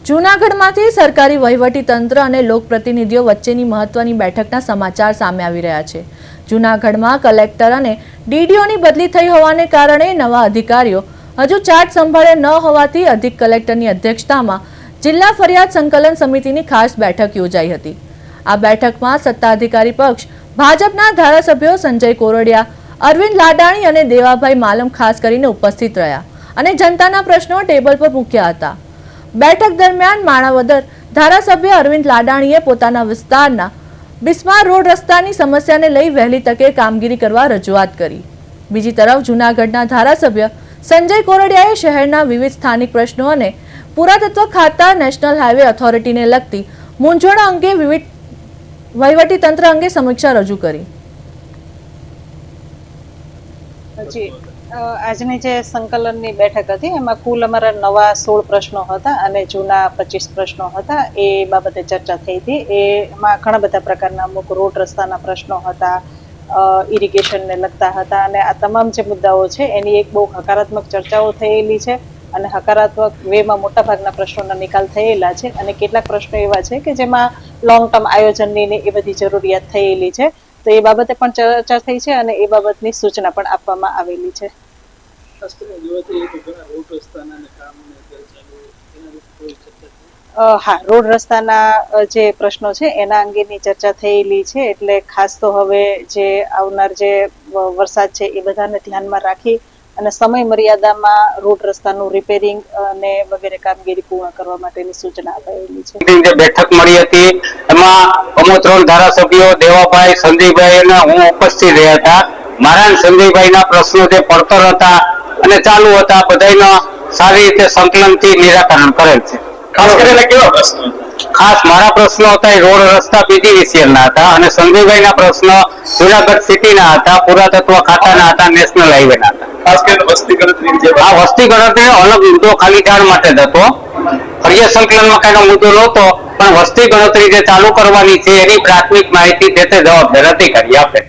જૂનાગઢમાંથી સરકારી વહીવટીતંત્ર અને લોકપ્રતિનિધિઓ વચ્ચેની મહત્વની બેઠકના સમાચાર સામે આવી રહ્યા છે। જૂનાગઢમાં કલેક્ટર અને ડીડીઓની બદલી થઈ હોવાને કારણે નવા અધિકારીઓ હજુ ચાર્જ સંભાળ્યા ન હોવાથી અધિક કલેક્ટરની અધ્યક્ષતામાં જિલ્લા ફરિયાદ સંકલન સમિતિની ખાસ બેઠક યોજાઈ હતી। આ બેઠકમાં સત્તાધારી પક્ષ ભાજપના ધારાસભ્યો સંજય કોરડિયા, અરવિંદ લાડાણી અને દેવાભાઈ માલમ ખાસ કરીને ઉપસ્થિત રહ્યા અને જનતાના પ્રશ્નો ટેબલ પર મૂક્યા હતા। બેઠક દરમિયાન માણાવદર ધારાસભ્ય અરવિંદ લાડાણીએ પોતાના વિસ્તારના બિસ્માર રોડ રસ્તાની સમસ્યાને લઈ વહેલી તકે કામગીરી કરવા રજૂઆત કરી। બીજી તરફ જૂનાગઢના ધારાસભ્ય સંજય કોરડિયાએ શહેરના વિવિધ સ્થાનિક પ્રશ્નો અને પુરાતત્વ ખાતા, નેશનલ હાઈવે ઓથોરિટીને લગતી મૂંઝવણ અંગે વિવિધ વહીવટીતંત્ર અંગે સમીક્ષા રજૂ કરી। આજની જે સંકલનની બેઠક હતી એમાં કુલ અમારા નવા 16 પ્રશ્નો હતા અને જૂના 25 પ્રશ્નો હતા। એ બાબતે ચર્ચા થઈ હતી। એમાં ઘણા બધા પ્રકારના અમુક રોડ રસ્તાના પ્રશ્નો હતા, ઇરિગેશનને લગતા હતા અને આ તમામ જે મુદ્દાઓ છે એની એક બહુ હકારાત્મક ચર્ચાઓ થયેલી છે અને હકારાત્મક વેમાં મોટાભાગના પ્રશ્નોના નિકાલ થયેલા છે અને કેટલાક પ્રશ્નો એવા છે કે જેમાં લોંગ ટર્મ આયોજનની ને એ બધી જરૂરિયાત થયેલી છે। તો એ બાબતે પણ ચર્ચા થઈ છે અને એ બાબતની સૂચના પણ આપવામાં આવેલી છે। હા, રોડ રસ્તાના જે પ્રશ્નો છે એના અંગેની ચર્ચા થયેલી છે। એટલે ખાસ તો હવે જે આવનાર જે વરસાદ છે એ બધાને ધ્યાનમાં રાખી અને સમય મર્યાદામાં રોડ રસ્તાનું રિપેરિંગ અને વગેરે કામગીરી પૂર્ણ કરવા માટેની સૂચના અપાયેલી છે। જે બેઠક મળી હતી એમાં અમો 3 ધારાસભ્યો દેવાભાઈ, સંજયભાઈ અને હું ઉપસ્થિત રહ્યા હતા। મારા સંજયભાઈના પ્રશ્નો જે પડતર હતા અને ચાલુ હતા બધાનો સારી રીતે સંકલનથી નિરાકરણ કરેલ છે। ખાસ કરીને કેવા પ્રશ્નો? ખાસ મારા પ્રશ્નો હતા એ રોડ રસ્તા પીજીવીસીએલના હતા અને સંજયભાઈના પ્રશ્નો જૂનાગઢ સિટીના હતા, પુરાતત્વ ખાતાના હતા, નેશનલ હાઈવેના હતા। ખાસ કરીને વસ્તી ગણતરી આ વસ્તી ગણતરી અલગ મુદ્દો ખાલી જાણ માટે જ હતો। ફરિયાદ સંકલનમાં કઈનો મુદ્દો નહોતો, પણ વસ્તી ગણતરી જે ચાલુ કરવાની છે એની પ્રાથમિક માહિતી તે જવાબદાર અધિકારી આપે।